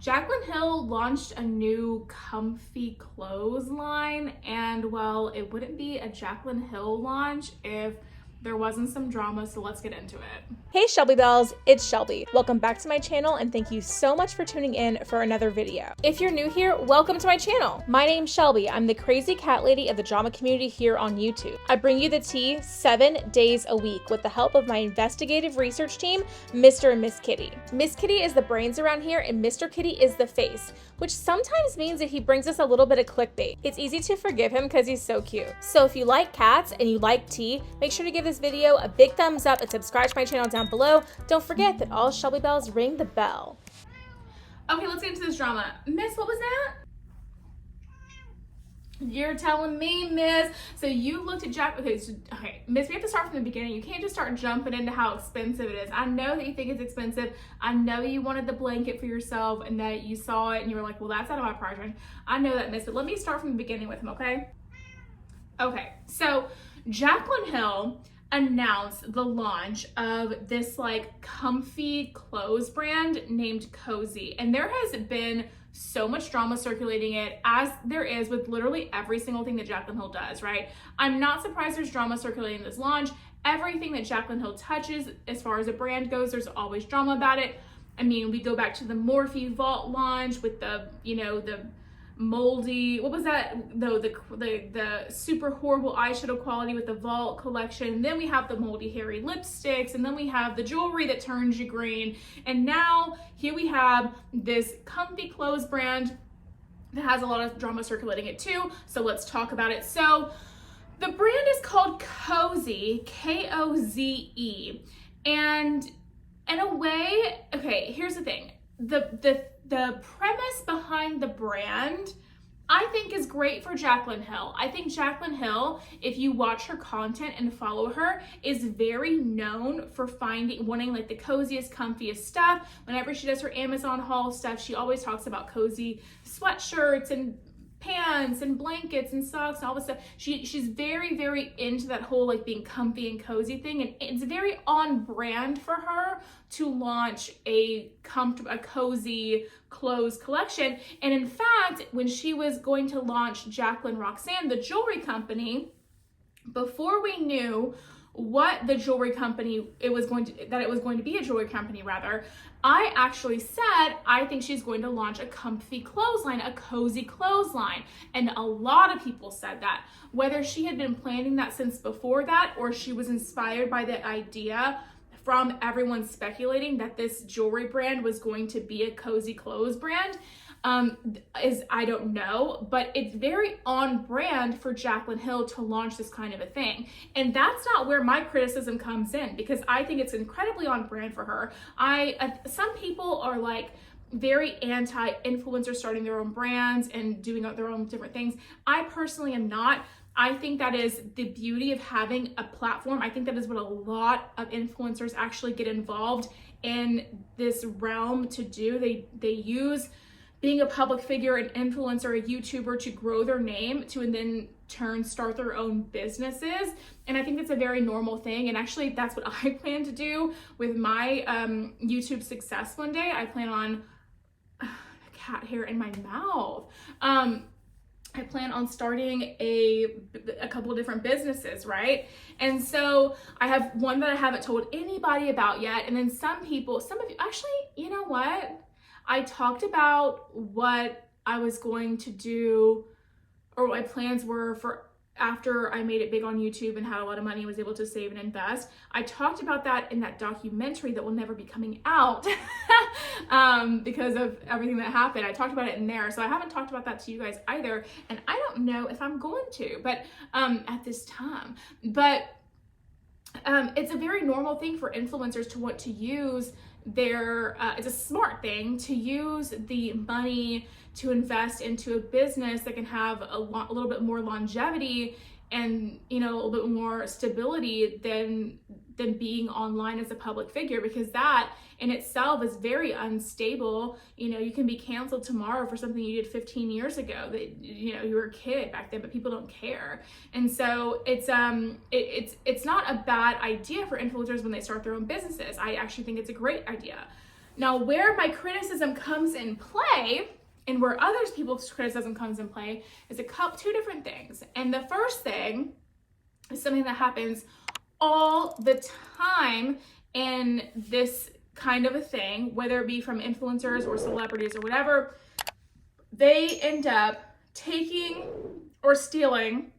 Jaclyn Hill launched a new comfy clothes line, and well, it wouldn't be a Jaclyn Hill launch if there wasn't some drama, so let's get into it. Hey Shelby Bells, it's Shelby. Welcome back to my channel and thank you so much for tuning in for another video. If you're new here, welcome to my channel. My name's Shelby. I'm the crazy cat lady of the drama community here on YouTube. I bring you the tea 7 days a week with the help of my investigative research team, Mr. and Miss Kitty. Miss Kitty is the brains around here and Mr. Kitty is the face, which sometimes means that he brings us a little bit of clickbait. It's easy to forgive him because he's so cute. So if you like cats and you like tea, make sure to give this video a big thumbs up and subscribe to my channel down below. Don't forget that all Shelby Bells ring the bell. Okay, let's get into this drama. Miss, what was that? You're telling me, Miss. So you looked at okay, Miss, we have to start from the beginning. You can't just start jumping into how expensive it is. I know that you think it's expensive. I know you wanted the blanket for yourself and that you saw it and you were like, well, that's out of my price range. I know that, Miss, but let me start from the beginning with him, okay? Okay, so Jaclyn Hill announced the launch of this like comfy clothes brand named Koze, and there has been so much drama circulating it, as there is with literally every single thing that Jaclyn Hill does, right? I'm not surprised there's drama circulating this launch. Everything that Jaclyn Hill touches as far as a brand goes, there's always drama about it. I mean, we go back to the Morphe Vault launch with the, you know, the moldy, what was that though, the super horrible eyeshadow quality with the Vault collection. Then we have the moldy hairy lipsticks, and then we have the jewelry that turns you green, and now here we have this comfy clothes brand that has a lot of drama circulating it too. So let's talk about it. So the brand is called Koze, Koze, and in a way, okay, here's the thing. The premise behind the brand, I think, is great for Jaclyn Hill. I think Jaclyn Hill, if you watch her content and follow her, is very known for wanting like the coziest, comfiest stuff. Whenever she does her Amazon haul stuff, she always talks about cozy sweatshirts and pants and blankets and socks and all this stuff. She's very, very into that whole like being comfy and cozy thing, and it's very on brand for her to launch a cozy clothes collection. And in fact, when she was going to launch Jaclyn Roxanne, the jewelry company, before we knew what the jewelry company it was going to be a jewelry company rather, I actually said I think she's going to launch a comfy clothes line, a cozy clothes line. And a lot of people said that. Whether she had been planning that since before that or she was inspired by the idea from everyone speculating that this jewelry brand was going to be a cozy clothes brand, I don't know, but it's very on brand for Jaclyn Hill to launch this kind of a thing. And that's not where my criticism comes in, because I think it's incredibly on brand for her. Some people are like very anti-influencers starting their own brands and doing their own different things. I personally am not. I think that is the beauty of having a platform. I think that is what a lot of influencers actually get involved in this realm to do. They use being a public figure, an influencer, a YouTuber to grow their name to and then start their own businesses. And I think that's a very normal thing. And actually that's what I plan to do with my YouTube success one day. I plan on cat hair in my mouth. I plan on starting a couple of different businesses, right? And so I have one that I haven't told anybody about yet. And then some of you, actually, you know what? I talked about what I was going to do or what my plans were for after I made it big on YouTube and had a lot of money and was able to save and invest. I talked about that in that documentary that will never be coming out because of everything that happened. I talked about it in there. So I haven't talked about that to you guys either. And I don't know if I'm going to, but at this time. But it's a very normal thing for influencers to want to use it's a smart thing to use the money to invest into a business that can have a little bit more longevity and, you know, a little bit more stability than being online as a public figure, because that in itself is very unstable. You know, you can be canceled tomorrow for something you did 15 years ago that, you know, you were a kid back then, but people don't care. And so it's not a bad idea for influencers when they start their own businesses. I actually think it's a great idea. Now, where my criticism comes in play and where others people's criticism comes in play is two different things. And the first thing is something that happens all the time in this kind of a thing, whether it be from influencers or celebrities or whatever. They end up taking or stealing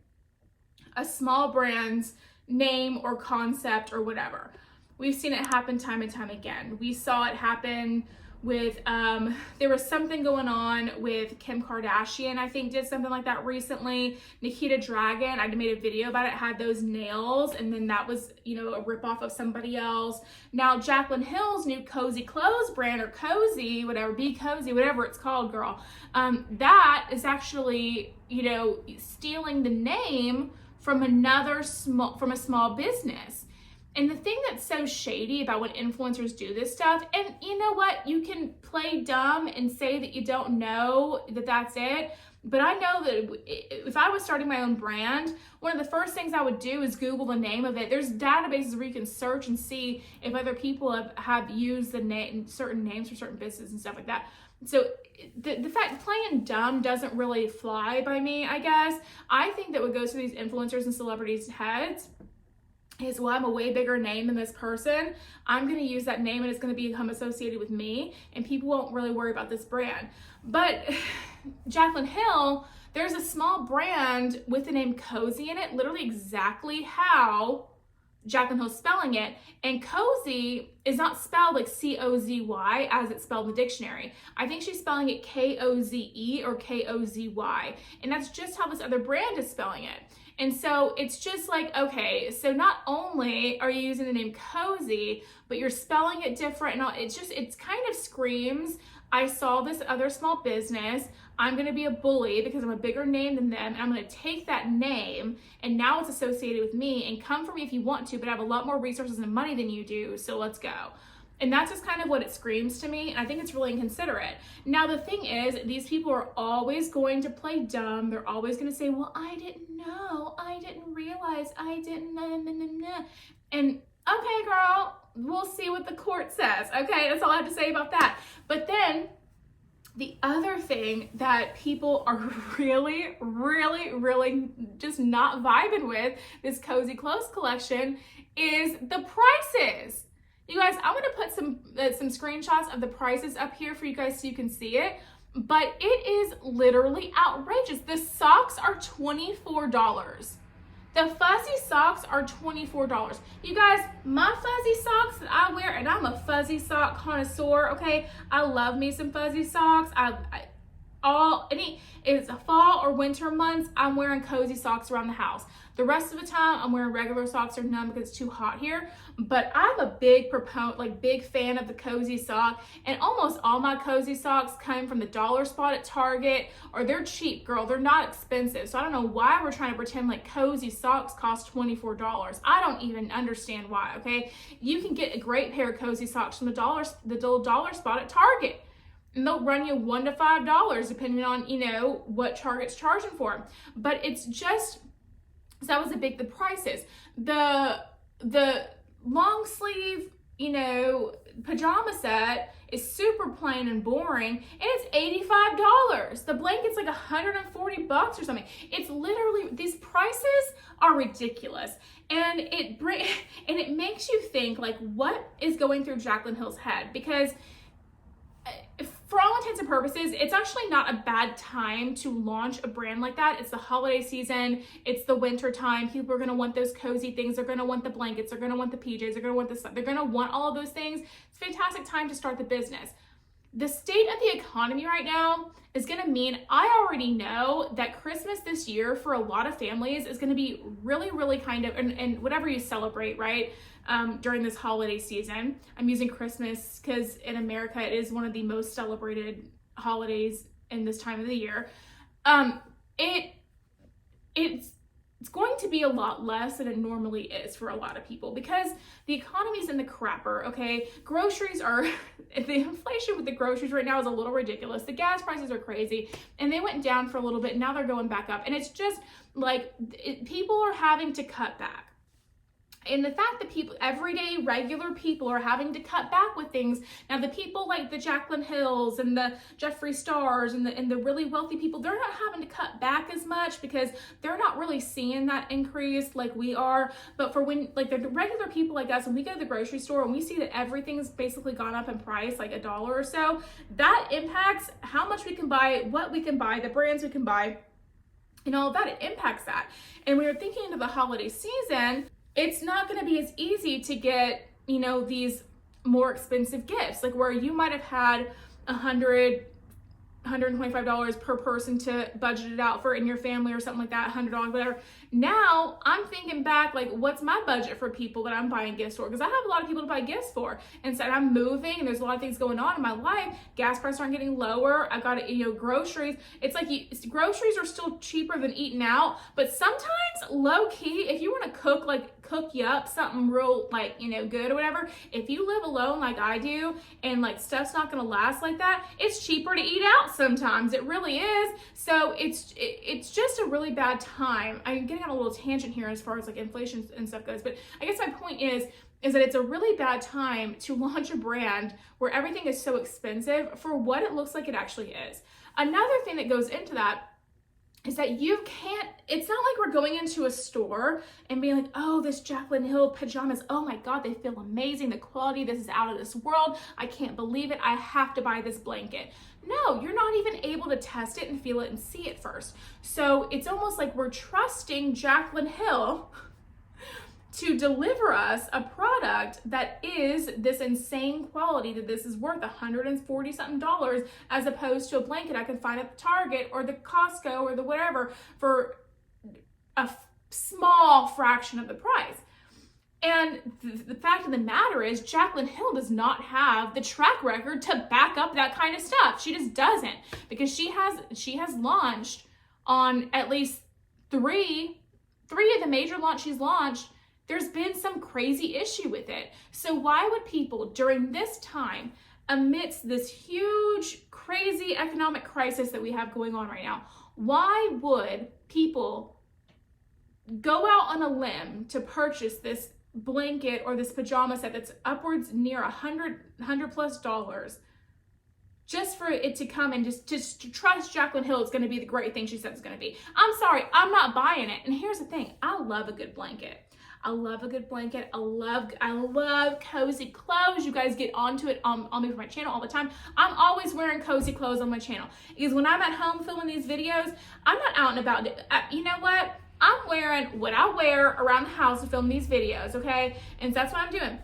a small brand's name or concept or whatever. We've seen it happen time and time again. We saw it happen with, there was something going on with Kim Kardashian, I think did something like that recently. Nikita Dragon, I made a video about it, had those nails, and then that was, you know, a ripoff of somebody else. Now, Jaclyn Hill's new Koze clothes brand, or Koze, whatever, Be Koze, whatever it's called, girl, that is actually, you know, stealing the name from a small business. And the thing that's so shady about when influencers do this stuff, and you know what, you can play dumb and say that you don't know that that's it, but I know that if I was starting my own brand, one of the first things I would do is Google the name of it. There's databases where you can search and see if other people have used certain names for certain businesses and stuff like that. So the fact playing dumb doesn't really fly by me, I guess. I think that what goes through these influencers and celebrities' heads is, well, I'm a way bigger name than this person. I'm going to use that name and it's going to become associated with me, and people won't really worry about this brand. But Jaclyn Hill, there's a small brand with the name Koze in it, literally exactly how Jaclyn Hill's spelling it. And Koze is not spelled like C-O-Z-Y as it's spelled in the dictionary. I think she's spelling it K-O-Z-E or K-O-Z-Y. And that's just how this other brand is spelling it. And so it's just like, okay, so not only are you using the name Koze, but you're spelling it different and all. It's kind of screams, I saw this other small business, I'm gonna be a bully because I'm a bigger name than them, and I'm gonna take that name, and now it's associated with me, and come for me if you want to, but I have a lot more resources and money than you do, so let's go. And that's just kind of what it screams to me, and I think it's really inconsiderate. Now, the thing is, these people are always going to play dumb. They're always going to say, well, I didn't know. I didn't realize. I didn't know. And, okay, girl, we'll see what the court says. Okay, that's all I have to say about that. But then, the other thing that people are really, really, really just not vibing with this Koze clothes collection is the prices. You guys, I'm gonna put some screenshots of the prices up here for you guys so you can see it, but it is literally outrageous. The socks are $24. The fuzzy socks are $24. You guys, my fuzzy socks that I wear, and I'm a fuzzy sock connoisseur, okay? I love me some fuzzy socks. It's a fall or winter months, I'm wearing Koze socks around the house. The rest of the time, I'm wearing regular socks or none because it's too hot here. But I'm a big proponent, big fan of the Koze sock. And almost all my Koze socks come from the dollar spot at Target, or they're cheap, girl. They're not expensive. So I don't know why we're trying to pretend like Koze socks cost $24. I don't even understand why, okay? You can get a great pair of Koze socks from the dollar spot at Target. And they'll run you $1 to $5 depending on, you know, what Target's charging for them. But it's just, so that was the prices. The long sleeve, you know, pajama set is super plain and boring, and it's $85. The blanket's like $140 or something. It's literally, these prices are ridiculous. And it makes you think, like, what is going through Jaclyn Hill's head? Because for all intents and purposes, it's actually not a bad time to launch a brand like that. It's the holiday season. It's the winter time. People are going to want those cozy things. They're going to want the blankets. They're going to want the PJs. They're going to want the stuff. They're going to want all of those things. It's a fantastic time to start the business. The state of the economy right now is going to mean, I already know that Christmas this year for a lot of families is going to be really, really kind of, and whatever you celebrate, right? During this holiday season. I'm using Christmas because in America it is one of the most celebrated holidays in this time of the year. It's going to be a lot less than it normally is for a lot of people because the economy's in the crapper, okay? Groceries are, the inflation with the groceries right now is a little ridiculous. The gas prices are crazy, and they went down for a little bit, now they're going back up. And it's just like, people are having to cut back. And the fact that people, everyday regular people, are having to cut back with things. Now, the people like the Jaclyn Hills and the Jeffree Stars and the really wealthy people, they're not having to cut back as much because they're not really seeing that increase like we are. But for when, like, the regular people like us, when we go to the grocery store and we see that everything's basically gone up in price, like $1 or so, that impacts how much we can buy, what we can buy, the brands we can buy, and all of that. It impacts that. And we were thinking into the holiday season, it's not going to be as easy to get, you know, these more expensive gifts, like where you might have had $125 per person to budget it out for in your family or something like that, $100, whatever. Now I'm thinking back, like, what's my budget for people that I'm buying gifts for? Because I have a lot of people to buy gifts for. And so I'm moving and there's a lot of things going on in my life. Gas prices aren't getting lower. I got to, you know, groceries. It's like groceries are still cheaper than eating out, but sometimes low key, if you want to cook you up something real, like, you know, good or whatever, if you live alone like I do and like stuff's not going to last like that, it's cheaper to eat out sometimes. It really is. So it's just a really bad time. I'm getting on a little tangent here as far as like inflation and stuff goes, but I guess my point is that it's a really bad time to launch a brand where everything is so expensive for what it looks like it actually is. Another thing that goes into that is that you can't, it's not like we're going into a store and being like, oh, this Jaclyn Hill pajamas, oh my God, they feel amazing. The quality, this is out of this world. I can't believe it. I have to buy this blanket. No, you're not even able to test it and feel it and see it first. So it's almost like we're trusting Jaclyn Hill to deliver us a product that is this insane quality, that this is worth $140 something, as opposed to a blanket I can find at the Target or the Costco or the whatever for a small fraction of the price. And the fact of the matter is, Jaclyn Hill does not have the track record to back up that kind of stuff. She just doesn't, because she has launched on at least three of the major launch she's launched. There's been some crazy issue with it. So why would people during this time, amidst this huge, crazy economic crisis that we have going on right now, why would people go out on a limb to purchase this blanket or this pajama set that's upwards near $100+ just for it to come and just to trust Jaclyn Hill it's going to be the great thing she said it's going to be? I'm sorry, I'm not buying it. And here's the thing, I love a good blanket. I love a good blanket. I love cozy clothes. You guys get onto it on me for my channel all the time. I'm always wearing cozy clothes on my channel because when I'm at home filming these videos, I'm not out and about. You know what? I'm wearing what I wear around the house to film these videos, okay? And that's what I'm doing.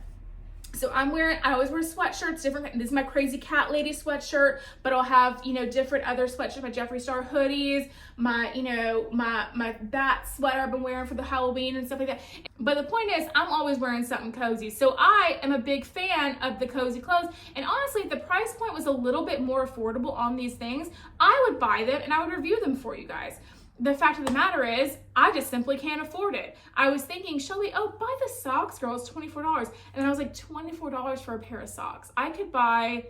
So I always wear sweatshirts, different. This is my crazy cat lady sweatshirt, but I'll have, you know, different other sweatshirts, my Jeffree Star hoodies, my, you know, my bat sweater I've been wearing for the Halloween and stuff like that. But the point is, I'm always wearing something cozy. So I am a big fan of the cozy clothes. And honestly, if the price point was a little bit more affordable on these things, I would buy them and I would review them for you guys. The fact of the matter is, I just simply can't afford it. I was thinking, Shelby, oh, buy the socks, girl, it's $24. And then I was like, $24 for a pair of socks. I could buy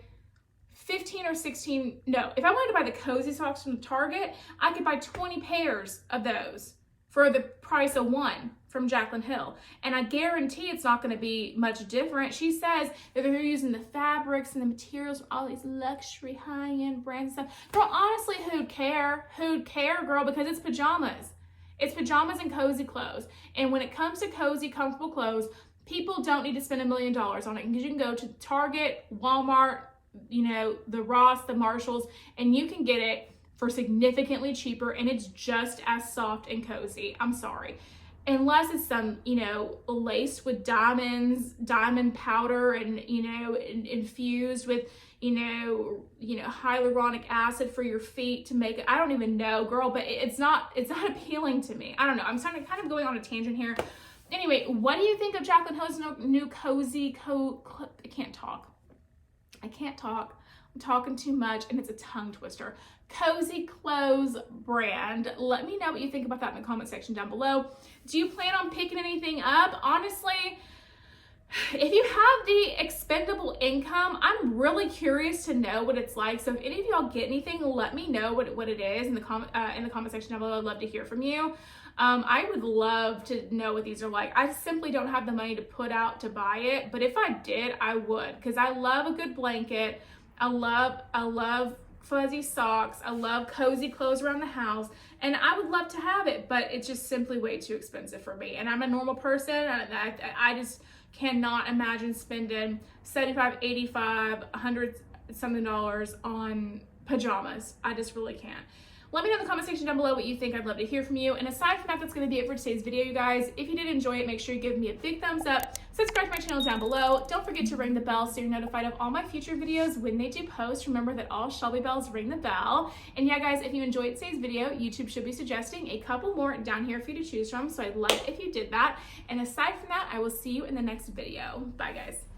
15 or 16, no, if I wanted to buy the cozy socks from Target, I could buy 20 pairs of those for the price of one from Jaclyn Hill. And I guarantee it's not gonna be much different. She says that they're using the fabrics and the materials from all these luxury high-end brands and stuff. Girl, honestly, who'd care? Who'd care, girl? Because it's pajamas. It's pajamas and cozy clothes. And when it comes to cozy, comfortable clothes, people don't need to spend $1 million on it, because you can go to Target, Walmart, you know, the Ross, the Marshalls, and you can get it for significantly cheaper, and it's just as soft and cozy. I'm sorry. Unless it's some, you know, laced with diamonds, diamond powder, and, you know, infused with, you know, hyaluronic acid for your feet to make it. I don't even know, girl, but it's not appealing to me. I don't know. I'm kind of going on a tangent here. Anyway, what do you think of Jaclyn Hill's new cozy I can't talk. I'm talking too much, and it's a tongue twister. Cozy clothes brand. Let me know what you think about that in the comment section down below. Do you plan on picking anything up? Honestly, if you have the expendable income, I'm really curious to know what it's like. So if any of y'all get anything, let me know what it is in the comment section down below. I'd love to hear from you. I would love to know what these are like. I simply don't have the money to put out to buy it, but if I did, I would, because I love a good blanket. I love fuzzy socks. I love cozy clothes around the house, and I would love to have it, but it's just simply way too expensive for me. And I'm a normal person. I just cannot imagine spending $75, $85, $100 something on pajamas. I just really can't. Let me know in the comment section down below what you think. I'd love to hear from you. And aside from that, that's going to be it for today's video, you guys. If you did enjoy it, make sure you give me a big thumbs up. Subscribe to my channel down below. Don't forget to ring the bell so you're notified of all my future videos when they do post. Remember that all Shelby bells ring the bell. And yeah, guys, if you enjoyed today's video, YouTube should be suggesting a couple more down here for you to choose from. So I'd love if you did that. And aside from that, I will see you in the next video. Bye, guys.